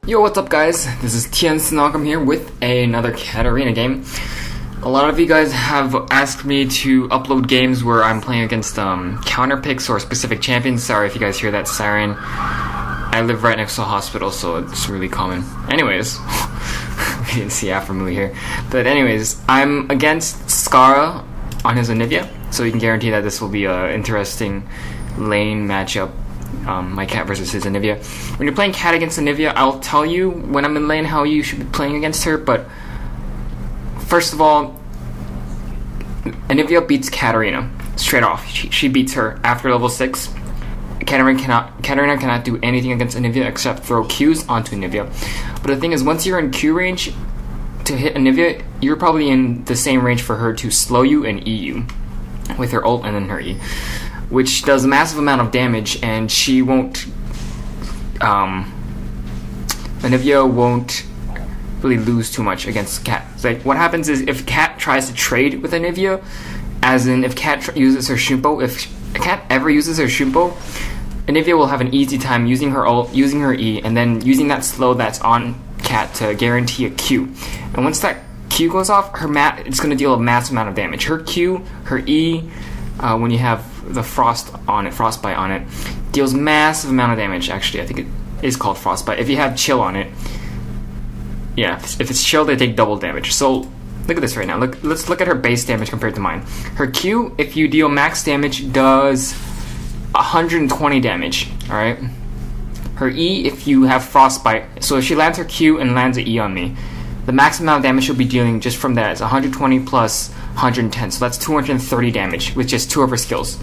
Yo, what's up guys? This is tiensiNoAkuma here with another Katarina game. A lot of you guys have asked me to upload games where I'm playing against counter picks or specific champions. Sorry if you guys hear that siren. I live right next to a hospital, so it's really common. Anyways, we didn't see after movie here. But anyways, I'm against Skara on his Anivia, so you can guarantee that this will be an interesting lane matchup. My cat versus his Anivia. When you're playing cat against Anivia, I'll tell you when I'm in lane how you should be playing against her, but first of all, Anivia beats Katarina straight off. She beats her after level 6. Katarina cannot do anything against Anivia except throw Qs onto Anivia. But the thing is, once you're in Q range to hit Anivia, you're probably in the same range for her to slow you and E you with her ult and then her E, which does a massive amount of damage, and she won't, Anivia won't really lose too much against Cat. Like, what happens is, if Cat tries to trade with Anivia, as in if Cat uses her Shumpo, if Cat ever uses her Shumpo, Anivia will have an easy time using her ult, using her E, and then using that slow that's on Cat to guarantee a Q. And once that Q goes off, it's going to deal a massive amount of damage. Her Q, her E, when you have the frostbite on it, deals massive amount of damage. Actually, I think it is called frostbite. If you have chill on it, yeah, if it's chill, they take double damage. So look at this right now. Let's look at her base damage compared to mine. Her Q, if you deal max damage, does 120 damage. All right. Her E, if you have frostbite, so if she lands her Q and lands an E on me, the max amount of damage she'll be dealing just from that is 120 plus 110, so that's 230 damage with just 2 of her skills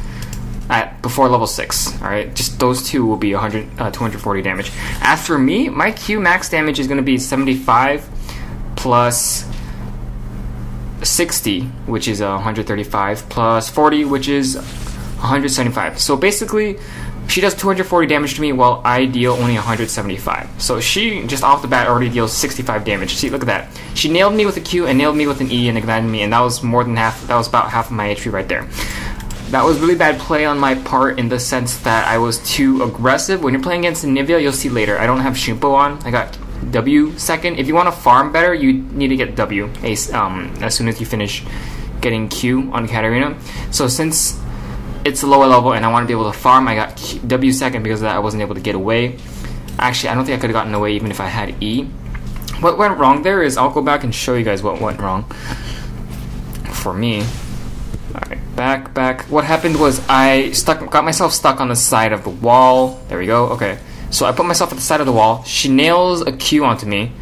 before level 6. Alright, just those 2 will be 240 damage. As for me, my Q max damage is going to be 75 plus 60, which is 135, plus 40, which is 175. So basically, she does 240 damage to me while I deal only 175. So she, just off the bat, already deals 65 damage. See, look at that. She nailed me with a Q and nailed me with an E and ignited me, and that was more than half. That was about half of my HP right there. That was really bad play on my part in the sense that I was too aggressive. When you're playing against Anivia, you'll see later, I don't have Shumpo on. I got W second. If you want to farm better, you need to get W as soon as you finish getting Q on Katarina. So since it's a lower level and I want to be able to farm, I got W second because of that. I wasn't able to get away. Actually, I don't think I could have gotten away even if I had E. What went wrong there is, I'll go back and show you guys what went wrong for me. Alright, back. What happened was I got myself stuck on the side of the wall. There we go. Okay, so I put myself at the side of the wall. She nails a Q onto me.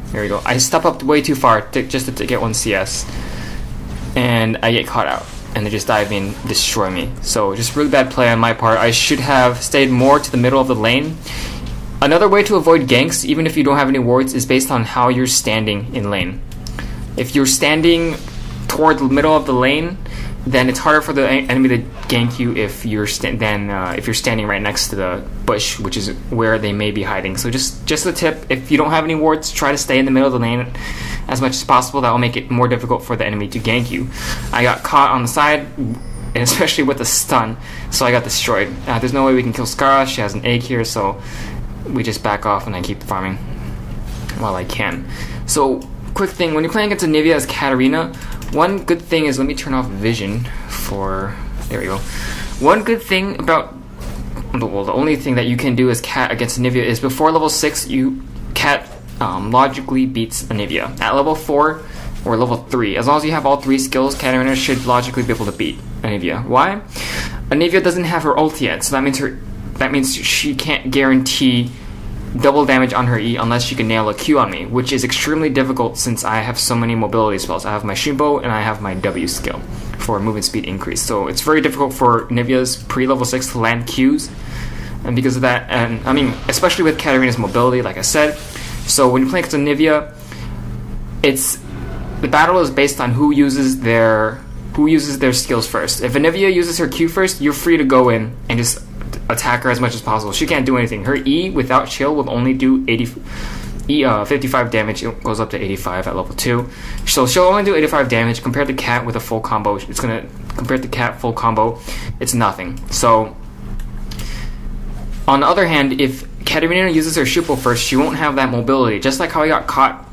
There we go. I step up way too far just to get 1 CS, and I get caught out, and they just dive in, destroy me. So just really bad play on my part. I should have stayed more to the middle of the lane. Another way to avoid ganks, even if you don't have any wards, is based on how you're standing in lane. If you're standing toward the middle of the lane, then it's harder for the enemy to gank you if you're standing right next to the bush, which is where they may be hiding. So just a tip: if you don't have any wards, try to stay in the middle of the lane as much as possible. That will make it more difficult for the enemy to gank you. I got caught on the side, and especially with the stun, so I got destroyed. There's no way we can kill Skara. She has an egg here, so we just back off and I keep farming while I can. So quick thing, when you're playing against Anivia as Katarina, one good thing is, let me turn off vision for, there we go. One good thing about, well, the only thing that you can do as Cat against Anivia is before level 6, Cat logically beats Anivia. At level 4 or level 3, as long as you have all 3 skills, Katarina should logically be able to beat Anivia. Why? Anivia doesn't have her ult yet, so that means she can't guarantee double damage on her E unless she can nail a Q on me, which is extremely difficult since I have so many mobility spells. I have my Shumpo and I have my W skill for movement speed increase. So it's very difficult for Anivia's pre-level 6 to land Qs, and because of that, and I mean, especially with Katarina's mobility, like I said. So when you play against Anivia, the battle is based on who uses their skills first. If Anivia uses her Q first, you're free to go in and just attack her as much as possible. She can't do anything. Her E without chill will only do 55 damage. It goes up to 85 at level 2. So she'll only do 85 damage compared to Cat with a full combo. Compared to Cat full combo, it's nothing. So on the other hand, if Katarina uses her Shuppo first, she won't have that mobility. Just like how I got caught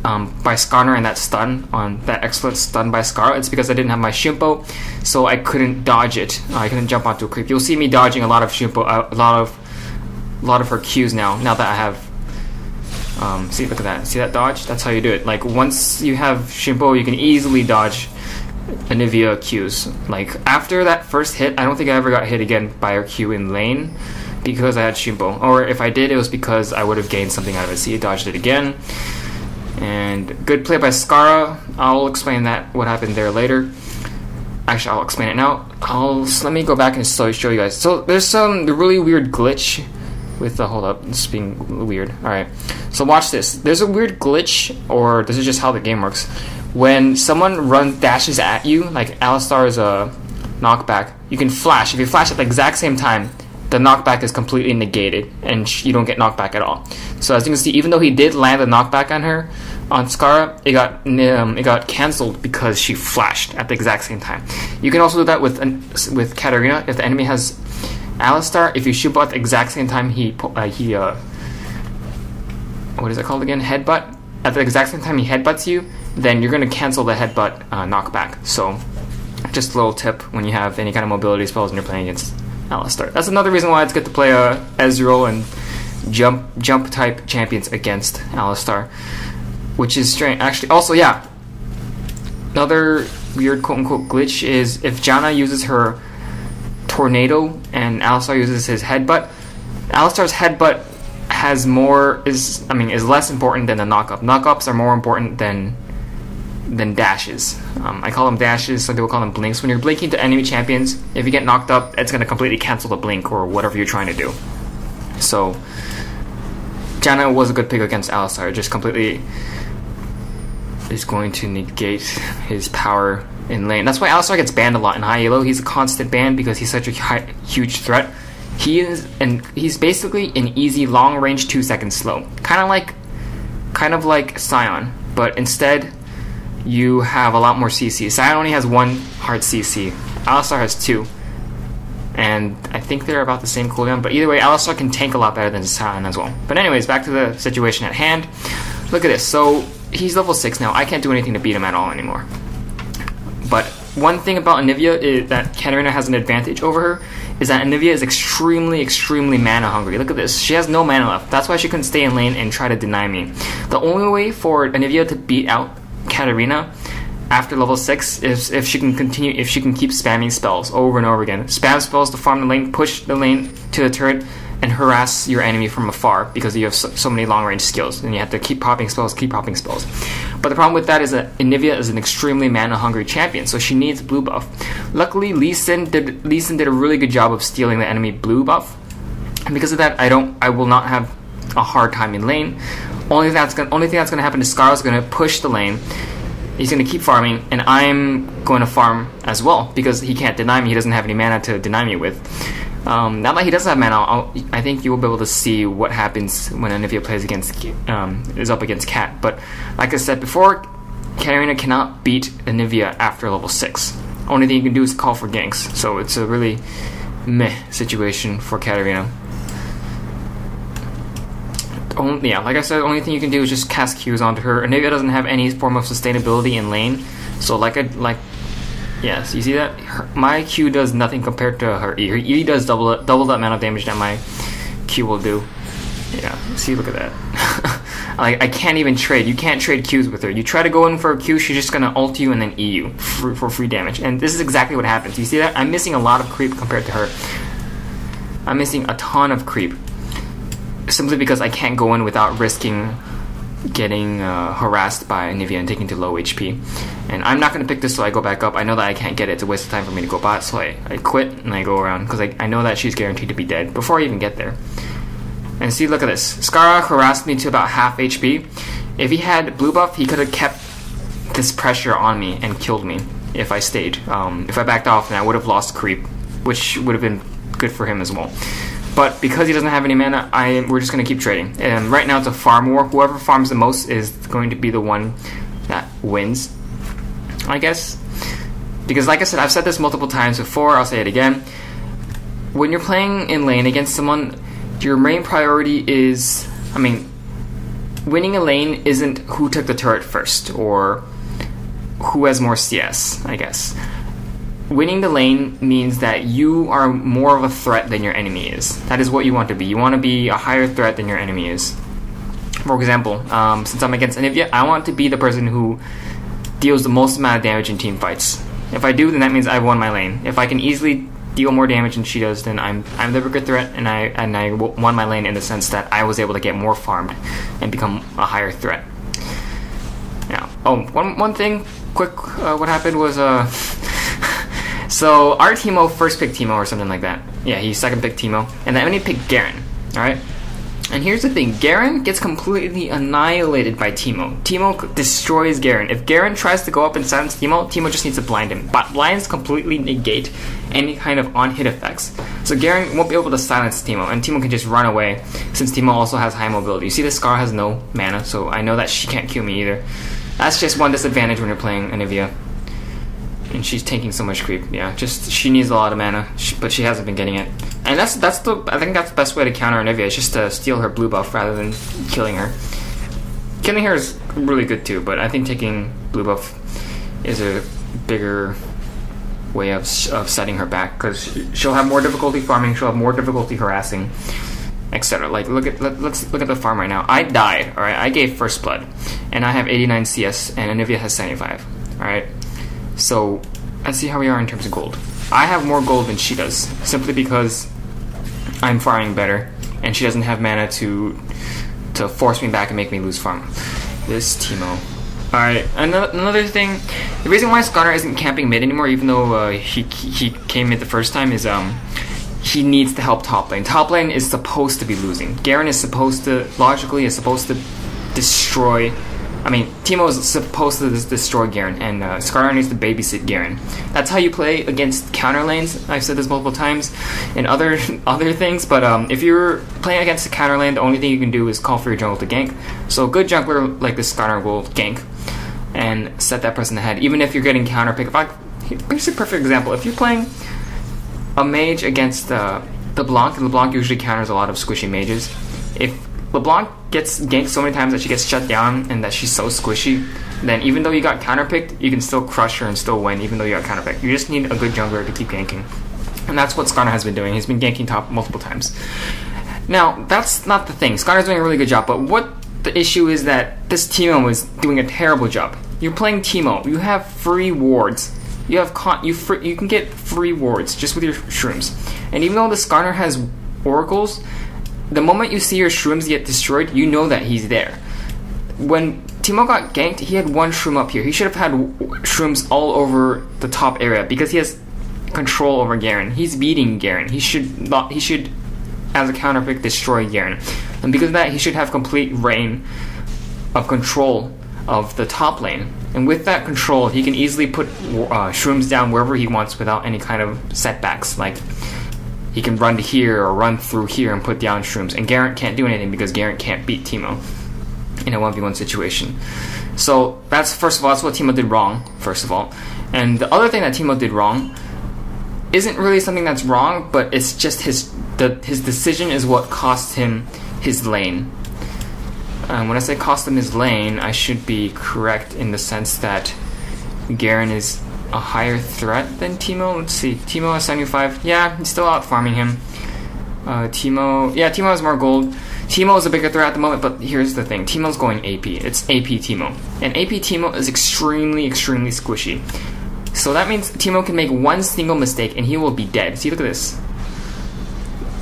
by Skarner and that stun, on that excellent stun by Scar, it's because I didn't have my Shuppo, so I couldn't dodge it. I couldn't jump onto a creep. You'll see me dodging a lot of Shuppo, a lot of her Qs now that I have. See, look at that. See that dodge? That's how you do it. Like, once you have Shuppo, you can easily dodge Anivia Qs. Like, after that first hit, I don't think I ever got hit again by her Q in lane because I had Shuppo. Or if I did, it was because I would have gained something out of it. See, I dodged it again. And good play by Skara. I'll explain that, what happened there later. Actually, I'll explain it now. Let me go back and show you guys. So there's some really weird glitch with the, hold up, it's being weird. Alright, so watch this. There's a weird glitch, or this is just how the game works. When someone dashes at you, like Alistar's knockback, you can flash. If you flash at the exact same time, the knockback is completely negated, and you don't get knockback at all. So as you can see, even though he did land a knockback on her, on Skara, it got cancelled because she flashed at the exact same time. You can also do that with Katarina. If the enemy has Alistar, if you shoot at the exact same time what is it called again? Headbutt. At the exact same time he headbutts you, then you're going to cancel the headbutt knockback. So just a little tip when you have any kind of mobility spells and you're playing against Alistar. That's another reason why it's good to play Ezreal and jump type champions against Alistar, which is strange. Actually, also, yeah, another weird quote-unquote glitch is if Janna uses her Tornado and Alistar uses his headbutt, Alistar's headbutt is less important than the knockup. Knockups are more important than dashes. I call them dashes, some people call them blinks. When you're blinking to enemy champions, if you get knocked up, it's going to completely cancel the blink or whatever you're trying to do. So Janna was a good pick against Alistar. It just completely is going to negate his power in lane. That's why Alistar gets banned a lot in high elo. He's a constant ban because he's such a huge threat. He's basically an easy long range 2 second slow, kind of like Sion, but instead you have a lot more CC. Sion only has 1 hard CC. Alistar has 2, and I think they're about the same cooldown. But either way, Alistar can tank a lot better than Sion as well. But anyways, back to the situation at hand. Look at this. So he's level 6 now. I can't do anything to beat him at all anymore. But one thing about Anivia is that Katarina has an advantage over her, is that Anivia is extremely, extremely mana hungry. Look at this. She has no mana left. That's why she couldn't stay in lane and try to deny me. The only way for Anivia to beat out Katarina after level 6 is if she can keep spamming spells over and over again. Spam spells to farm the lane, push the lane to the turret, and harass your enemy from afar because you have so many long range skills and you have to keep popping spells. But the problem with that is that Anivia is an extremely mana hungry champion, so she needs blue buff. Luckily, Lee Sin did a really good job of stealing the enemy blue buff, and because of that, I will not have a hard time in lane. Only thing that's gonna happen is Scar's gonna push the lane. He's gonna keep farming, and I'm going to farm as well because he can't deny me. He doesn't have any mana to deny me with. Now that he doesn't have mana, I think you will be able to see what happens when Anivia plays is up against Kat. But like I said before, Katarina cannot beat Anivia after level 6. Only thing you can do is call for ganks. So it's a really meh situation for Katarina. Yeah, like I said, the only thing you can do is just cast Qs onto her. Anivia doesn't have any form of sustainability in lane, so yes, you see that? My Q does nothing compared to her E. Her E does double the amount of damage that my Q will do. Yeah, see, look at that. I can't even trade. You can't trade Qs with her. You try to go in for a Q, she's just gonna ult you and then E you for free damage. And this is exactly what happens. You see that? I'm missing a lot of creep compared to her. I'm missing a ton of creep. Simply because I can't go in without risking getting harassed by Anivia and taking to low HP. And I'm not going to pick this so I go back up. I know that I can't get it. It's a waste of time for me to go bot, so I quit and I go around because I know that she's guaranteed to be dead before I even get there. And see, look at this. Skara harassed me to about half HP. If he had blue buff, he could have kept this pressure on me and killed me if I stayed. If I backed off, then I would have lost creep, which would have been good for him as well. But because he doesn't have any mana, we're just going to keep trading. And right now it's a farm war. Whoever farms the most is going to be the one that wins, I guess. Because like I said, I've said this multiple times before, I'll say it again. When you're playing in lane against someone, your main priority is, I mean, winning a lane isn't who took the turret first or who has more CS, I guess. Winning the lane means that you are more of a threat than your enemy is. That is what you want to be. You want to be a higher threat than your enemy is. For example, since I'm against Anivia, I want to be the person who deals the most amount of damage in team fights. If I do, then that means I've won my lane. If I can easily deal more damage than she does, then I'm the bigger threat, and I won my lane in the sense that I was able to get more farmed and become a higher threat. Now, one thing quick, what happened was so our Teemo first picked Teemo or something like that. Yeah, he second picked Teemo, and then he picked Garen. All right. And here's the thing, Garen gets completely annihilated by Teemo. Teemo destroys Garen. If Garen tries to go up and silence Teemo, Teemo just needs to blind him. But blinds completely negate any kind of on-hit effects. So Garen won't be able to silence Teemo, and Teemo can just run away, since Teemo also has high mobility. You see the Scar has no mana, so I know that she can't kill me either. That's just one disadvantage when you're playing Anivia. And she's taking so much creep. Yeah, just she needs a lot of mana, but she hasn't been getting it. And I think that's the best way to counter Anivia, is just to steal her blue buff rather than killing her. Killing her is really good too, but I think taking blue buff is a bigger way of setting her back, because she'll have more difficulty farming, she'll have more difficulty harassing, etc. Like let's look at the farm right now. I died. All right, I gave first blood, and I have 89 CS, and Anivia has 75. All right. So, let's see how we are in terms of gold. I have more gold than she does, simply because I'm farming better, and she doesn't have mana to force me back and make me lose farm. This Teemo. Alright, another thing, the reason why Skarner isn't camping mid anymore, even though he came mid the first time, is he needs to help top lane. Top lane is supposed to be losing. Garen is supposed to, logically, is supposed to destroy. I mean, Teemo is supposed to destroy Garen, and Skarner needs to babysit Garen. That's how you play against counter lanes. I've said this multiple times in other things, but if you're playing against a counter lane, the only thing you can do is call for your jungle to gank. So a good jungler like this Skarner will gank and set that person ahead, even if you're getting counter pick. Here's a perfect example. If you're playing a mage against LeBlanc, and LeBlanc usually counters a lot of squishy mages. If LeBlanc gets ganked so many times that she gets shut down and that she's so squishy, then even though you got counterpicked, you can still crush her and still win, even though you got counterpicked. You just need a good jungler to keep ganking. And that's what Skarner has been doing. He's been ganking top multiple times. Now, that's not the thing. Skarner's doing a really good job, but what the issue is that this Teemo is doing a terrible job. You're playing Teemo. You have free wards. You have you can get free wards just with your shrooms. And even though the Skarner has oracles, the moment you see your shrooms get destroyed, you know that he's there. When Teemo got ganked, he had one shroom up here. He should have had shrooms all over the top area because he has control over Garen. He's beating Garen. He should, as a counterpick, destroy Garen. And because of that, he should have complete reign of control of the top lane. And with that control, he can easily put shrooms down wherever he wants without any kind of setbacks. Like, he can run to here or run through here and put down shrooms. And Garen can't do anything because Garen can't beat Teemo in a 1v1 situation. So that's, first of all, that's what Teemo did wrong, first of all. And the other thing that Teemo did wrong isn't really something that's wrong, but it's just his decision is what cost him his lane. When I say cost him his lane, I should be correct in the sense that Garen is a higher threat than Teemo. Let's see, Teemo has 75. Yeah, he's still out farming him. Teemo has more gold. Teemo is a bigger threat at the moment, but here's the thing. Teemo's going AP. It's AP Teemo. And AP Teemo is extremely, extremely squishy. So that means Teemo can make one single mistake and he will be dead. See, look at this.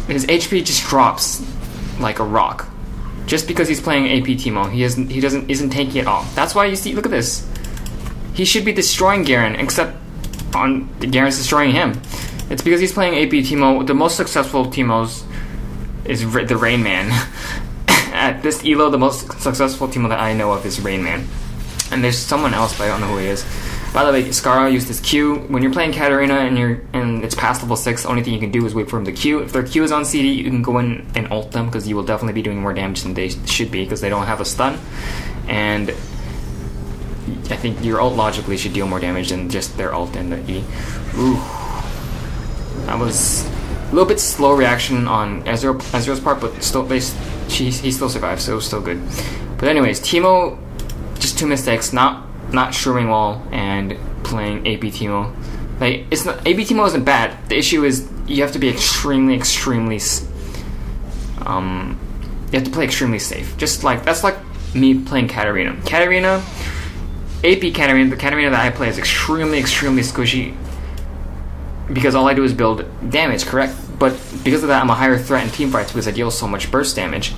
His HP just drops like a rock. Just because he's playing AP Teemo. He isn't tanky at all. That's why you see, look at this. He should be destroying Garen, except Garen's destroying him. It's because he's playing AP Teemo. The most successful Teemos is the Rain Man. At this Elo, the most successful Teemo that I know of is Rain Man. And there's someone else, but I don't know who he is. By the way, Scarra used his Q. When you're playing Katarina and it's past level 6, the only thing you can do is wait for him to Q. If their Q is on CD, you can go in and ult them, because you will definitely be doing more damage than they should be, because they don't have a stun. And I think your ult logically should deal more damage than just their ult and the E. Ooh. That was little bit slow reaction on Ezreal's part, but still, he still survived, so it was still good. But anyways, Teemo, just 2 mistakes, not shrooming wall and playing AP Teemo. Like, it's not, AP Teemo isn't bad. The issue is you have to be extremely, you have to play extremely safe. Just like, that's like me playing Katarina. AP Katarina, the Katarina that I play is extremely squishy, because all I do is build damage, correct? But because of that, I'm a higher threat in teamfights because I deal so much burst damage.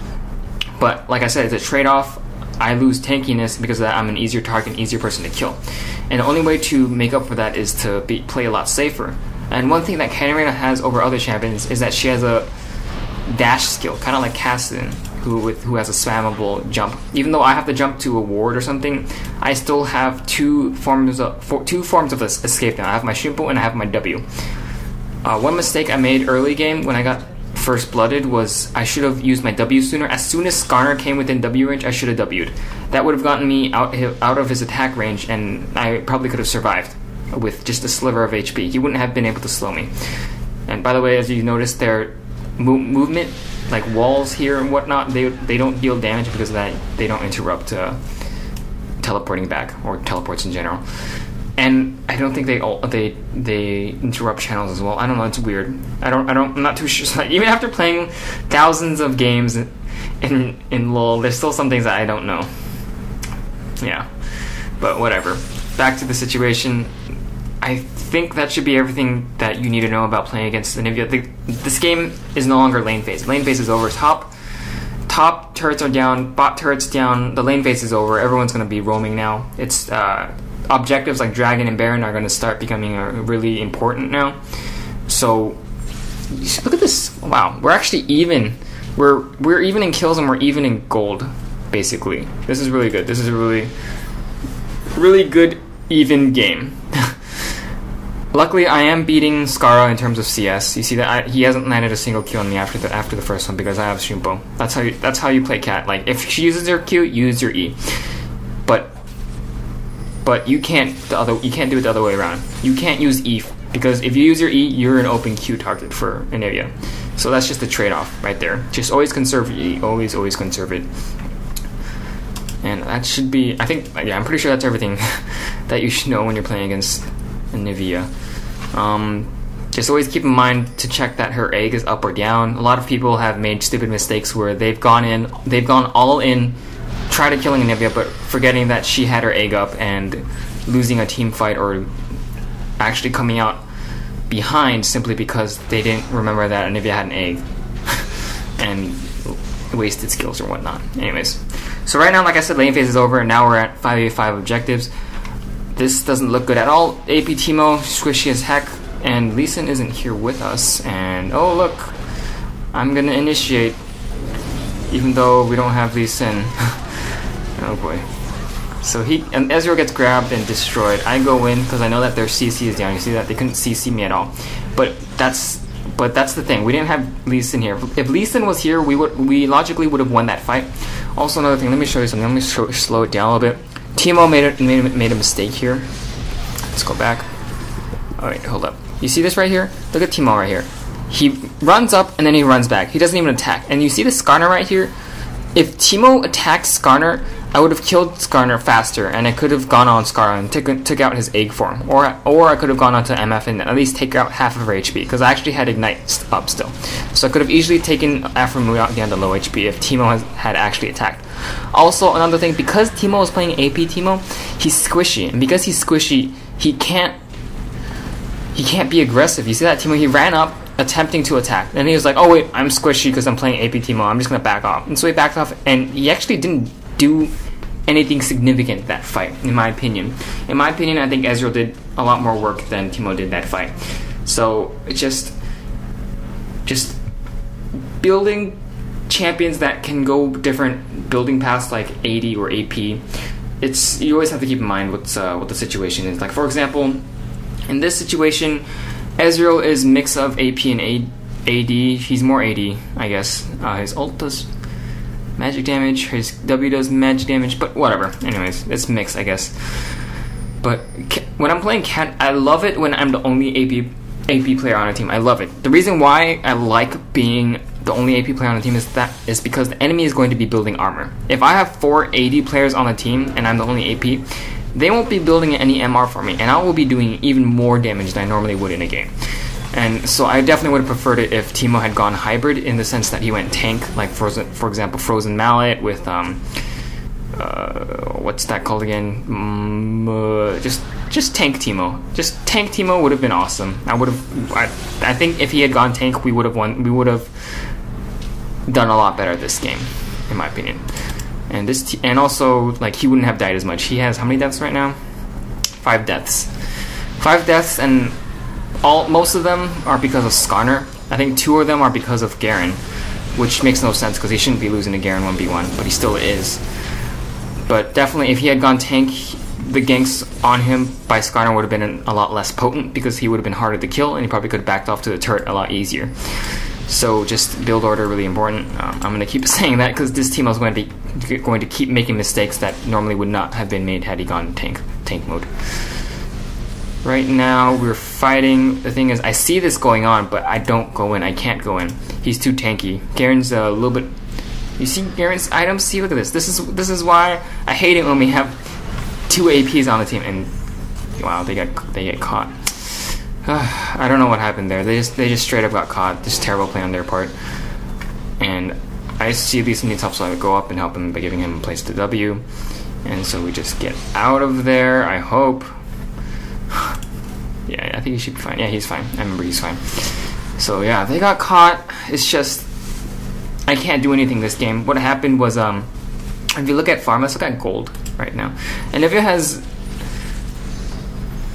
But like I said, it's a trade-off. I lose tankiness because of that. I'm an easier target, an easier person to kill. And the only way to make up for that is to play a lot safer. And one thing that Katarina has over other champions is that she has a dash skill, kind of like Cassidy, who has a spammable jump. Even though I have to jump to a ward or something, I still have two forms of escape now. I have my Shimpo and I have my W. One mistake I made early game when I got first blooded was I should have used my W sooner. As soon as Skarner came within W range, I should have W'd. That would have gotten me out of his attack range, and I probably could have survived with just a sliver of HP. He wouldn't have been able to slow me. And by the way, as you noticed, their movement, like walls here and whatnot, they don't deal damage because of that. They don't interrupt teleporting back or teleports in general. And I don't think they interrupt channels as well. I don't know. It's weird. I'm not too sure. Like, even after playing thousands of games in LoL, there's still some things that I don't know. Yeah, but whatever. Back to the situation. I think that should be everything that you need to know about playing against Anivia. This game is no longer lane phase. Lane phase is over. Top turrets are down. Bot turrets down. The lane phase is over. Everyone's going to be roaming now. It's objectives like Dragon and Baron are going to start becoming really important now. So look at this. Wow, we're actually even. We're even in kills and we're even in gold, basically. This is really good. This is a really good even game. Luckily, I am beating Skara in terms of CS. You see that he hasn't landed a single kill on me after the first one because I have Shimpo. That's how you play Cat. Like, if she uses her Q, use your E. But you can't do it the other way around. You can't use E, because if you use your E, you're an open Q target for Anivia. So that's just a trade-off right there. Just always conserve your E. Always conserve it. And that should be, I think, yeah, I'm pretty sure that's everything that you should know when you're playing against Anivia. Just always keep in mind to check that her egg is up or down. A lot of people have made stupid mistakes where they've gone all in, try to killing Anivia, but forgetting that she had her egg up and losing a team fight, or actually coming out behind simply because they didn't remember that Anivia had an egg and wasted skills or whatnot. Anyways, so right now, like I said, lane phase is over, and now we're at 5v5 objectives. This doesn't look good at all. AP Teemo, squishy as heck, and Lee Sin isn't here with us. And oh look, I'm gonna initiate, even though we don't have Lee Sin. Oh boy. So and Ezreal gets grabbed and destroyed. I go in because I know that their CC is down. You see that? They couldn't CC me at all. But that's the thing. We didn't have Lee Sin here. If Lee Sin was here, we logically would have won that fight. Also, another thing. Let me show you something. Let me slow it down a little bit. Teemo made a mistake here. Let's go back. Alright, hold up. You see this right here? Look at Teemo right here. He runs up and then he runs back. He doesn't even attack. And you see the Skarner right here? If Teemo attacked Skarner, I would have killed Skarner faster, and I could have gone on Skarner and took out his egg form. Or I could have gone on to MF and at least take out half of her HP, because I actually had Ignite up still. So I could have easily taken Aphromoo out down to low HP if Teemo had actually attacked. Also, another thing, because Teemo is playing AP Teemo, he's squishy, and because he's squishy, he can't be aggressive. You see that Teemo? He ran up, attempting to attack, and he was like, "Oh wait, I'm squishy because I'm playing AP Teemo. I'm just gonna back off." And so he backed off, and he actually didn't do anything significant that fight, in my opinion. In my opinion, I think Ezreal did a lot more work than Teemo did that fight. So it's just building champions that can go different building paths like AD or AP. You always have to keep in mind what the situation is. Like, for example, in this situation, Ezreal is mix of AP and AD. He's more AD, I guess. His ult does magic damage, his W does magic damage, but whatever. Anyways, it's mixed, I guess. But when I'm playing Cat, I love it when I'm the only AP AP player on a team. I love it. The reason why I like being the only AP player on the team is because the enemy is going to be building armor. If I have 4 AD players on the team and I'm the only AP, they won't be building any MR for me, and I will be doing even more damage than I normally would in a game. And so I definitely would have preferred it if Teemo had gone hybrid, in the sense that he went tank, like for example, Frozen Mallet with what's that called again? Just tank Teemo. Just tank Teemo would have been awesome. I think if he had gone tank, we would have won. We would have done a lot better this game, in my opinion. And and also, like, he wouldn't have died as much. He has how many deaths right now? 5 deaths. 5 deaths, and most of them are because of Skarner. I think 2 of them are because of Garen, which makes no sense because he shouldn't be losing to Garen 1v1, but he still is. But definitely, if he had gone tank, the ganks on him by Skarner would have been a lot less potent, because he would have been harder to kill, and he probably could have backed off to the turret a lot easier. So just build order really important. I'm going to keep saying that because this team is going to keep making mistakes that normally would not have been made had he gone tank mode. Right now we're fighting. The thing is, I see this going on, but I don't go in. I can't go in. He's too tanky. Garen's a little bit. You see Garen's items? See, look at this. This is why I hate it when we have 2 APs on the team, and wow, they get caught. I don't know what happened there. They just straight up got caught. Just terrible play on their part. And I see these needs help, so I would go up and help him by giving him a place to W. And so we just get out of there, I hope. Yeah, I think he should be fine. Yeah, he's fine. I remember he's fine. So yeah, they got caught. It's just, I can't do anything this game. What happened was, if you look at farm, let's look at gold right now. And if it has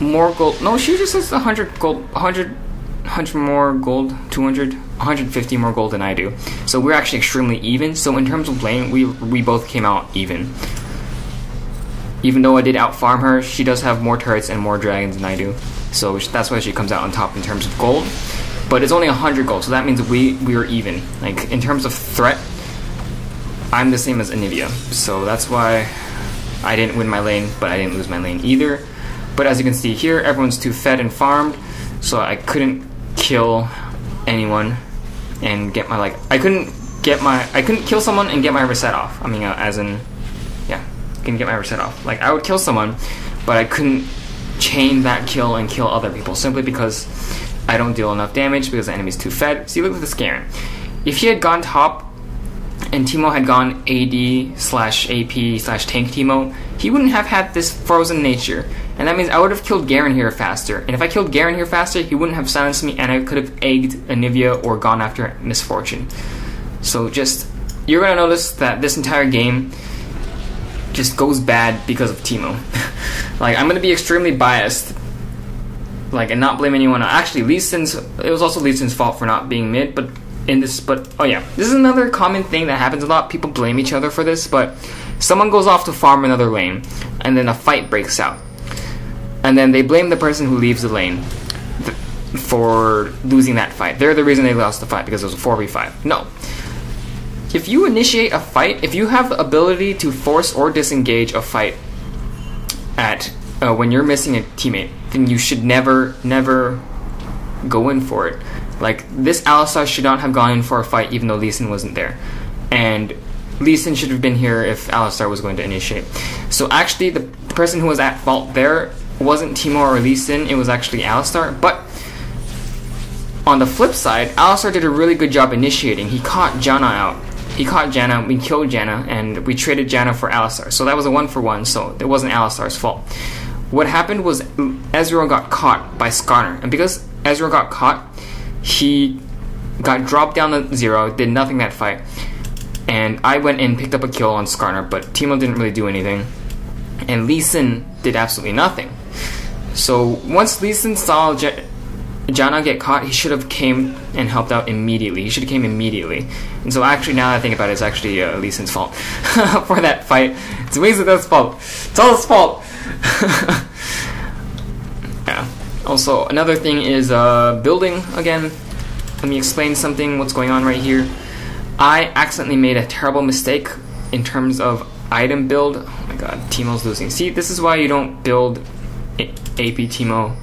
more gold, no, she just has 100 gold, 100 more gold, 200, 150 more gold than I do. So we're actually extremely even. So in terms of lane, we both came out even. Even though I did out farm her, she does have more turrets and more dragons than I do. So that's why she comes out on top in terms of gold. But it's only 100 gold, so that means we are even. Like, in terms of threat, I'm the same as Anivia. So that's why I didn't win my lane, but I didn't lose my lane either. But as you can see here, everyone's too fed and farmed, so I couldn't kill anyone and get my, like, I couldn't kill someone and get my reset off. I mean, as in, yeah, couldn't get my reset off. Like, I would kill someone, but I couldn't chain that kill and kill other people, simply because I don't deal enough damage because the enemy's too fed. See, look at this Garen. If he had gone top and Teemo had gone AD/AP/tank Teemo, he wouldn't have had this frozen nature. And that means I would have killed Garen here faster. And if I killed Garen here faster, he wouldn't have silenced me, and I could have egged Anivia or gone after Misfortune. So just, you're going to notice that this entire game just goes bad because of Teemo. Like, I'm going to be extremely biased, like, and not blame anyone. Actually, it was also Lee Sin's fault for not being mid, but oh yeah, this is another common thing that happens a lot. People blame each other for this, but someone goes off to farm another lane, and then a fight breaks out. And then they blame the person who leaves the lane for losing that fight. They're the reason they lost the fight, because it was a 4v5. No. If you initiate a fight, if you have the ability to force or disengage a fight at when you're missing a teammate, then you should never go in for it. Like, this Alistar should not have gone in for a fight even though Lee Sin wasn't there. And Lee Sin should have been here if Alistar was going to initiate. So actually, the person who was at fault there wasn't Teemo or Lee Sin, it was actually Alistar. But on the flip side, Alistar did a really good job initiating. He caught Janna out. He caught Janna, we killed Janna, and we traded Janna for Alistar. So that was a 1-for-1, so it wasn't Alistar's fault. What happened was Ezreal got caught by Skarner. And because Ezreal got caught, he got dropped down to 0, did nothing that fight. And I went in, picked up a kill on Skarner, but Teemo didn't really do anything. And Lee Sin did absolutely nothing. So once Lee Sin saw Janna get caught, he should have came and helped out immediately. He should have came immediately. And so actually, now that I think about it, it's actually Lee Sin's fault for that fight. It's Weezer's fault. It's all his fault. Yeah. Also, another thing is building again. Let me explain something, what's going on right here. I accidentally made a terrible mistake in terms of item build. Oh my god, Teemo's losing. See, this is why you don't build AP Teemo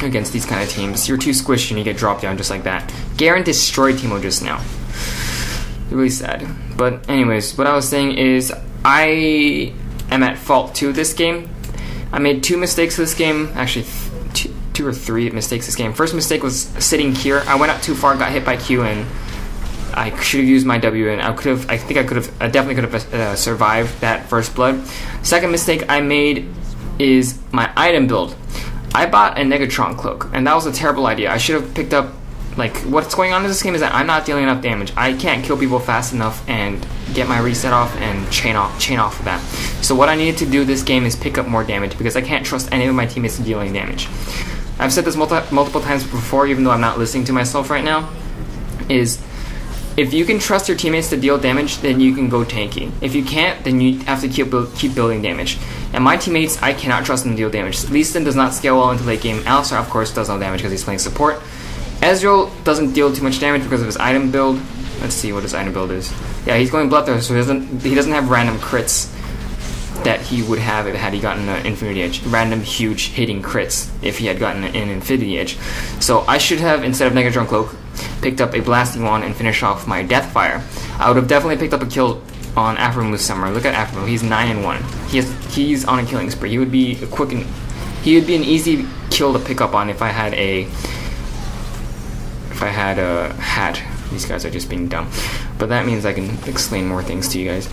against these kind of teams. You're too squishy and you get dropped down just like that. Garen destroyed Teemo just now. Really sad. But anyways, what I was saying is I am at fault too this game. I made 2 mistakes this game. Actually, 2 or 3 mistakes this game. First mistake was sitting here. I went up too far, got hit by Q, and I should have used my W, and I definitely could have survived that first blood. Second mistake I made is my item build. I bought a Negatron cloak, and that was a terrible idea. I should have picked up, like, what's going on in this game is that I'm not dealing enough damage. I can't kill people fast enough and get my reset off and chain off of that. So what I needed to do this game is pick up more damage, because I can't trust any of my teammates to deal any damage. I've said this multiple times before, even though I'm not listening to myself right now, is if you can trust your teammates to deal damage, then you can go tanky. If you can't, then you have to keep building damage. And my teammates, I cannot trust them to deal damage. Lee Sin does not scale well into late game. Alistar, of course, does no damage because he's playing support. Ezreal doesn't deal too much damage because of his item build. Let's see what his item build is. Yeah, he's going Bloodthirst, so he doesn't have random crits that he would have had he gotten an Infinity Edge. Random huge hitting crits if he had gotten an Infinity Edge. So I should have, instead of Negatron Cloak, picked up a Blasting Wand and finished off my Deathfire. I would have definitely picked up a kill on Aphromoo Summer. Look at Aphromoo, he's 9-1. He's on a killing spree. He would be an easy kill to pick up on if I had a hat. These guys are just being dumb. But that means I can explain more things to you guys.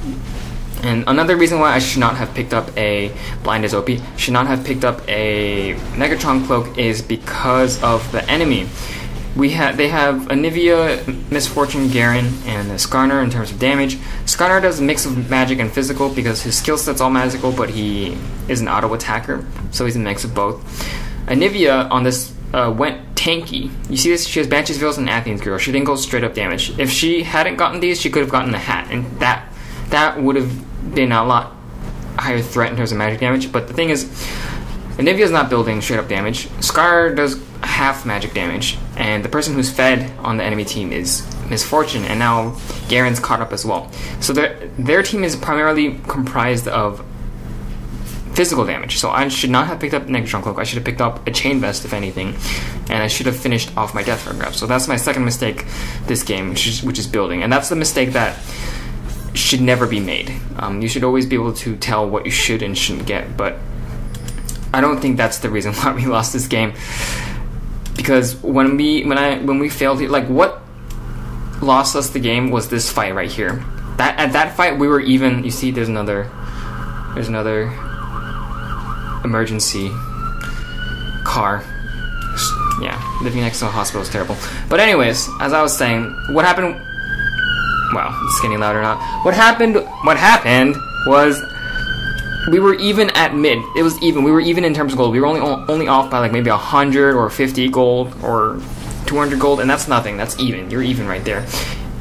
And another reason why I should not have picked up a Blind as OP, should not have picked up a Negatron Cloak, is because of the enemy. They have Anivia, Misfortune, Garen, and Skarner in terms of damage. Skarner does a mix of magic and physical because his skill set's all magical, but he is an auto attacker, so he's a mix of both. Anivia on this went tanky. You see this? She has Banshee's Veils and Athene's Girl. She didn't go straight up damage. If she hadn't gotten these, she could have gotten the hat, and that would have been a lot higher threat in terms of magic damage. But the thing is, Anivia's not building straight up damage. Scar does half magic damage, and the person who's fed on the enemy team is Misfortune, and now Garen's caught up as well. So their team is primarily comprised of physical damage. So I should not have picked up Negatron Cloak. I should have picked up a Chain Vest, if anything, and I should have finished off my Death Paragraph. So that's my second mistake this game, which is building, and that's the mistake that should never be made. You should always be able to tell what you should and shouldn't get, but I don't think that's the reason why we lost this game. Because when we failed, like, what lost us the game was this fight right here. At that fight we were even. You see, there's another emergency car. Yeah, living next to a hospital is terrible. But anyways, as I was saying, what happened? Wow, it's getting louder now. What happened was we were even at mid. It was even. We were even in terms of gold. We were only off by like maybe 100 or 50 gold or 200 gold, and that's nothing. That's even. You're even right there.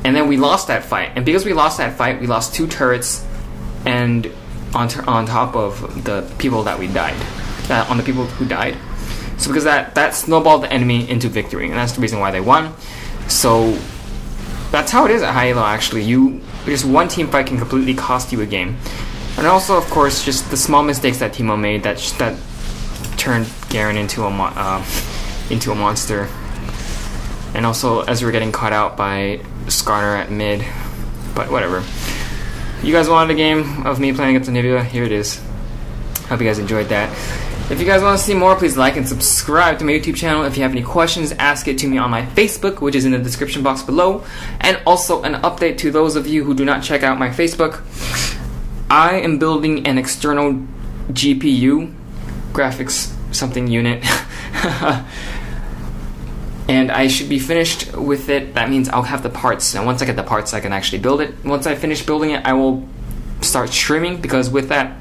And then we lost that fight. And because we lost that fight, we lost 2 turrets, and on top of the people that we died, on the people who died. So because that snowballed the enemy into victory, and that's the reason why they won. So that's how it is at high elo. Actually, just one team fight can completely cost you a game. And also, of course, just the small mistakes that Teemo made that turned Garen into a monster. And also, as we were getting caught out by Skarner at mid. But whatever. You guys wanted a game of me playing against Anivia? Here it is. Hope you guys enjoyed that. If you guys want to see more, please like and subscribe to my YouTube channel. If you have any questions, ask it to me on my Facebook, which is in the description box below. And also an update to those of you who do not check out my Facebook. I am building an external GPU, graphics something unit, and I should be finished with it. That means I'll have the parts, and once I get the parts, I can actually build it. Once I finish building it, I will start streaming, because with that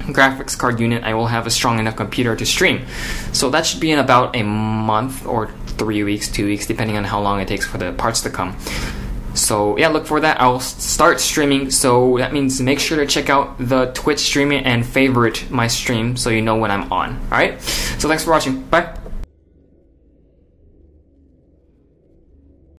graphics card unit, I will have a strong enough computer to stream. So that should be in about a month or 3 weeks, 2 weeks, depending on how long it takes for the parts to come. So yeah, look for that. I'll start streaming, so that means make sure to check out the Twitch streaming and favorite my stream so you know when I'm on. Alright? So thanks for watching. Bye.